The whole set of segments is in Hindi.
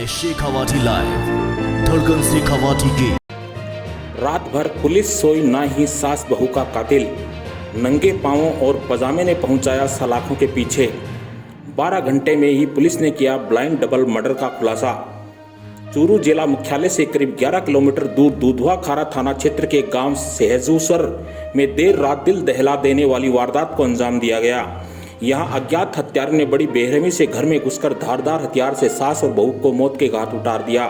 है शेखावाटी लाइव, धड़कन शेखावाटी की। रात भर पुलिस सोई ना ही सास बहू का कातिल, नंगे पांवों और पजामे ने पहुंचाया सलाखों के पीछे। 12 घंटे में ही पुलिस ने किया ब्लाइंड डबल मर्डर का खुलासा। चूरू जिला मुख्यालय से करीब 11 किलोमीटर दूर दुधवा खारा थाना क्षेत्र के गांव सहजूसर में देर रात दिल दहला देने वाली वारदात को अंजाम दिया गया। यहां अज्ञात हत्यारे ने बड़ी बेरहमी से घर में घुसकर धारदार हथियार से सास और बहू को मौत के घाट उतार दिया।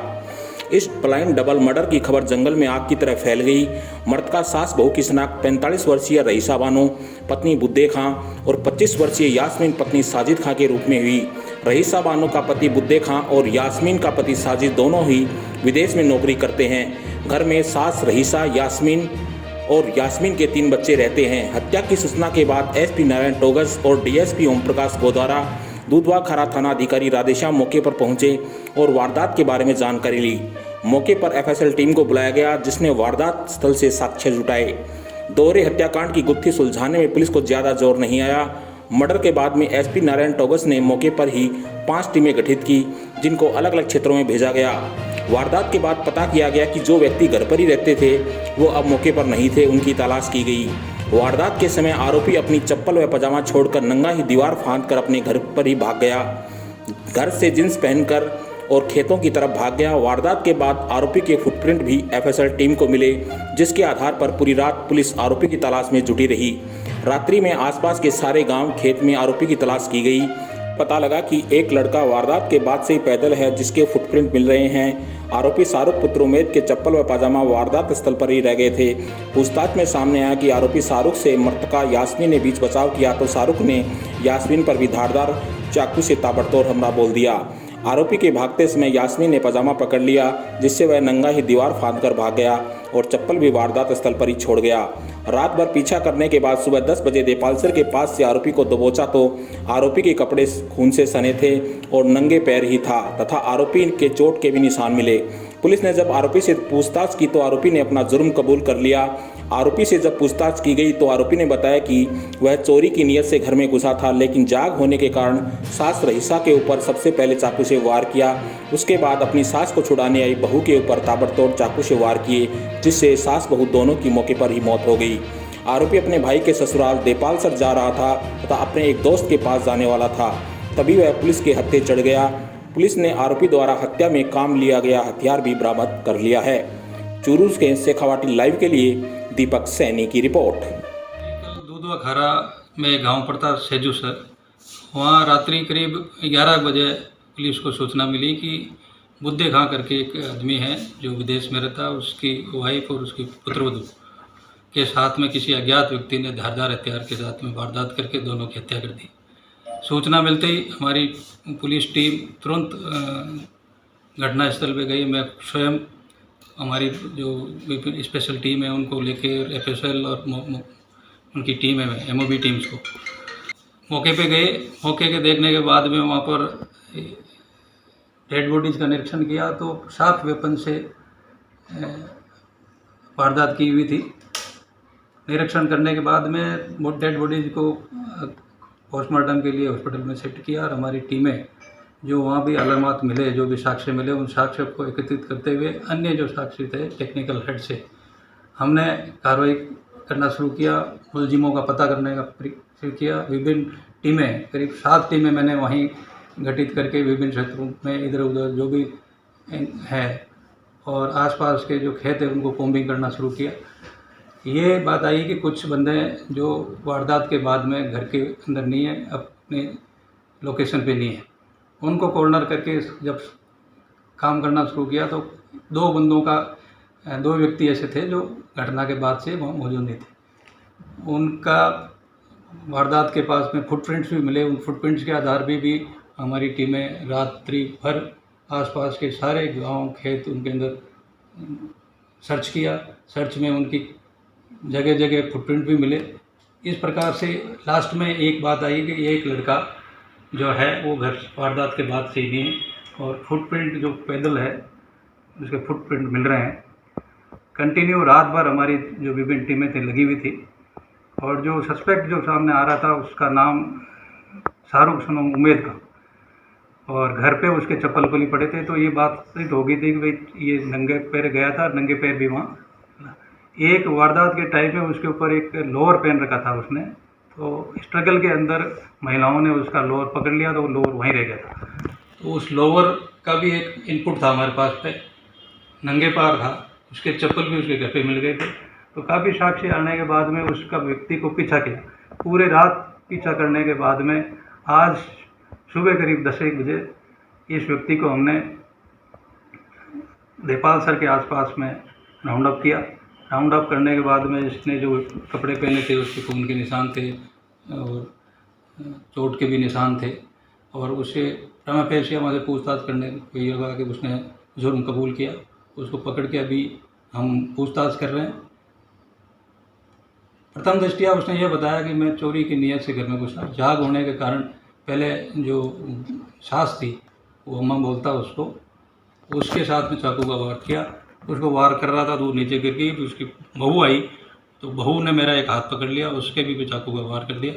इस ब्लाइंड डबल मर्डर की खबर जंगल में आग की तरह फैल गई। मृतका सास बहू की शिनाख्त 45 वर्षीय रईसा बानो पत्नी बुद्दे खां और 25 वर्षीय यास्मीन पत्नी साजिद खां के रूप में हुई। रईसा बानो का पति बुद्दे खां और यास्मीन का पति साजिद दोनों ही विदेश में नौकरी करते हैं। घर में सास रईसा, यास्मीन और यास्मीन के 3 बच्चे रहते हैं। हत्या की सूचना के बाद एसपी नारायण टोगस और डीएसपी ओम प्रकाश गोदारा, दुधवा खारा थाना अधिकारी राधेश्याम मौके पर पहुंचे और वारदात के बारे में जानकारी ली। मौके पर एफएसएल टीम को बुलाया गया, जिसने वारदात स्थल से साक्ष्य जुटाए। दोहरे हत्याकांड की गुत्थी सुलझाने में पुलिस को ज्यादा जोर नहीं आया। मर्डर के बाद में एसपी नारायण टोगस ने मौके पर ही 5 टीमें गठित की, जिनको अलग अलग क्षेत्रों में भेजा गया। वारदात के बाद पता किया गया कि जो व्यक्ति घर पर ही रहते थे वो अब मौके पर नहीं थे, उनकी तलाश की गई। वारदात के समय आरोपी अपनी चप्पल व पजामा छोड़कर नंगा ही दीवार फांदकर अपने घर पर ही भाग गया। घर से जींस पहनकर और खेतों की तरफ भाग गया। वारदात के बाद आरोपी के फुटप्रिंट भी एफएसएल टीम को मिले, जिसके आधार पर पूरी रात पुलिस आरोपी की तलाश में जुटी रही। रात्रि में आसपास के सारे गांव खेत में आरोपी की तलाश की गई। पता लगा कि एक लड़का वारदात के बाद से ही पैदल है, जिसके फुटप्रिंट मिल रहे हैं। आरोपी शाहरुख पुत्र उमेद के चप्पल व पाजामा वारदात स्थल पर ही रह गए थे। पूछताछ में सामने आया कि आरोपी शाहरुख से मृतका यास्मीन ने बीच बचाव किया, तो शाहरुख ने यास्मीन पर भी धारदार चाकू से ताबड़तोड़ हमला बोल दिया। आरोपी के भागते समय यास्मीन ने पजामा पकड़ लिया, जिससे वह नंगा ही दीवार फांदकर भाग गया और चप्पल भी वारदात स्थल पर ही छोड़ गया। रात भर पीछा करने के बाद सुबह 10 बजे देपालसर के पास से आरोपी को दबोचा तो आरोपी के कपड़े खून से सने थे और नंगे पैर ही था तथा आरोपी के चोट के भी निशान मिले। पुलिस ने जब आरोपी से पूछताछ की तो आरोपी ने अपना जुर्म कबूल कर लिया। आरोपी से जब पूछताछ की गई तो आरोपी ने बताया कि वह चोरी की नीयत से घर में घुसा था, लेकिन जाग होने के कारण सास रईसा के ऊपर सबसे पहले चाकू से वार किया। उसके बाद अपनी सास को छुड़ाने आई बहू के ऊपर ताबड़तोड़ चाकू से वार किए, जिससे सास बहू दोनों की मौके पर ही मौत हो गई। आरोपी अपने भाई के ससुराल देपालसर जा रहा था तथा अपने एक दोस्त के पास जाने वाला था, तभी वह पुलिस के हत्थे चढ़ गया। पुलिस ने आरोपी द्वारा हत्या में काम लिया गया हथियार भी बरामद कर लिया है। चूरू के शेखावाटी लाइव के लिए दीपक सैनी की रिपोर्ट। दुधवा खारा में गांव पड़ता सहजूसर, वहाँ रात्रि करीब 11 बजे पुलिस को सूचना मिली कि बुद्दे खां करके एक आदमी है जो विदेश में रहता, उसकी वाइफ और उसकी पुत्रवधू के साथ में किसी अज्ञात व्यक्ति ने धारदार हथियार के साथ में वारदात करके दोनों की हत्या कर दी। सूचना मिलते ही हमारी पुलिस टीम तुरंत घटनास्थल पे गई। मैं स्वयं, हमारी जो स्पेशल टीम है उनको लेके एफएसएल और उनकी टीम है एमओबी टीम्स को मौके पे गए। मौके के देखने के बाद में वहाँ पर डेड बॉडीज़ का निरीक्षण किया तो शार्प वेपन से वारदात की हुई थी। निरीक्षण करने के बाद में डेड बॉडीज़ को पोस्टमार्टम के लिए हॉस्पिटल में शिफ्ट किया और हमारी टीमें जो वहाँ भी अलामत मिले, जो भी साक्ष्य मिले, उन साक्ष्य को एकत्रित करते हुए अन्य जो साक्ष्य थे टेक्निकल हेड से हमने कार्रवाई करना शुरू किया। मुलजिमों का पता करने का शुरू किया। विभिन्न टीमें, करीब 7 टीमें मैंने वहीं गठित करके विभिन्न क्षेत्रों में इधर उधर जो भी है और आसपास के जो खेत है उनको कॉम्बिंग करना शुरू किया। ये बात आई कि कुछ बंदे जो वारदात के बाद में घर के अंदर नहीं है, अपने लोकेशन पे नहीं है, उनको कॉर्नर करके जब काम करना शुरू किया तो 2 व्यक्ति ऐसे थे जो घटना के बाद से वहाँ मौजूद नहीं थे। उनका वारदात के पास में फुटप्रिंट्स भी मिले। उन फुटप्रिंट्स के आधार पे भी हमारी टीमें रात्रि भर आसपास के सारे गांव खेत उनके अंदर सर्च किया। सर्च में उनकी जगह जगह फुटप्रिंट भी मिले। इस प्रकार से लास्ट में एक बात आई कि एक लड़का जो है वो घर वारदात के बाद से ही नहीं है और फुटप्रिंट जो पैदल है उसके फुटप्रिंट मिल रहे हैं। कंटिन्यू रात भर हमारी जो विभिन्न टीमें थी लगी हुई थी और जो सस्पेक्ट जो सामने आ रहा था उसका नाम शाहरुख सनम उमेद का, और घर पे उसके चप्पल खुली पड़े थे। तो ये बात सिद्ध हो गई थी कि भाई ये नंगे पैर गया था, नंगे पैर भी वहाँ। एक वारदात के टाइम में उसके ऊपर एक लोअर पहन रखा था उसने, तो स्ट्रगल के अंदर महिलाओं ने उसका लोअर पकड़ लिया तो वो लोअर वहीं रह गया था। तो उस लोअर का भी एक इनपुट था हमारे पास पे, नंगे पैर था, उसके चप्पल भी उसके घर पे मिल गए थे। तो काफ़ी साक्ष्य आने के बाद में उसका व्यक्ति को पीछा किया, पूरे रात पीछा करने के बाद में आज सुबह करीब 10-1 बजे इस व्यक्ति को हमने देपाल सर के आसपास में राउंड अप किया। राउंड अप करने के बाद में इसने जो कपड़े पहने थे उसके खून के निशान थे और चोट के भी निशान थे, और उसे प्रमा फेसिया हमारे पूछताछ करने को ये लगा कि उसने जुर्म कबूल किया। उसको पकड़ के अभी हम पूछताछ कर रहे हैं। प्रथम दृष्टिया उसने यह बताया कि मैं चोरी की नीयत से घर में घुसा, जाग होने के कारण पहले जो सास थी वो अम्मा बोलता उसको, उसके साथ में चाकू का वार किया। उसको वार कर रहा था तो वो नीचे गिर गई, तो उसकी बहू आई तो बहू ने मेरा एक हाथ पकड़ लिया, उसके भी चाकू का वार कर दिया।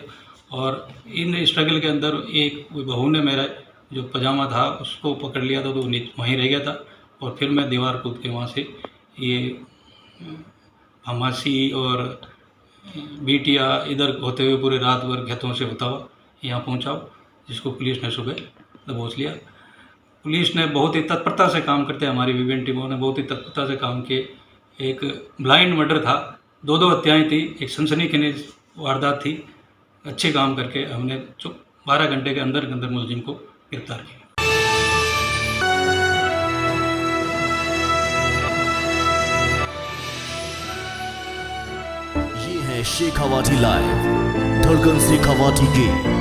और इन स्ट्रगल के अंदर एक बहू ने मेरा जो पजामा था उसको पकड़ लिया था तो वहीं रह गया था, और फिर मैं दीवार कूद के वहाँ से ये हमासी और बीटिया इधर होते हुए पूरे रात भर खेतों से होता हुआ यहाँ पहुँचा, जिसको पुलिस ने सुबह दबोच लिया। पुलिस ने बहुत ही तत्परता से काम करते, हमारी विभिन्न टीमों ने बहुत ही तत्परता से काम किए। एक ब्लाइंड मर्डर था, 2 हत्याएँ थी, एक सनसनीखेज वारदात थी। अच्छे काम करके हमने 12 घंटे के अंदर मुलजिम को गिरफ्तार किया। ये है शेखावाटी लाइव, धड़कन शेखावाटी की।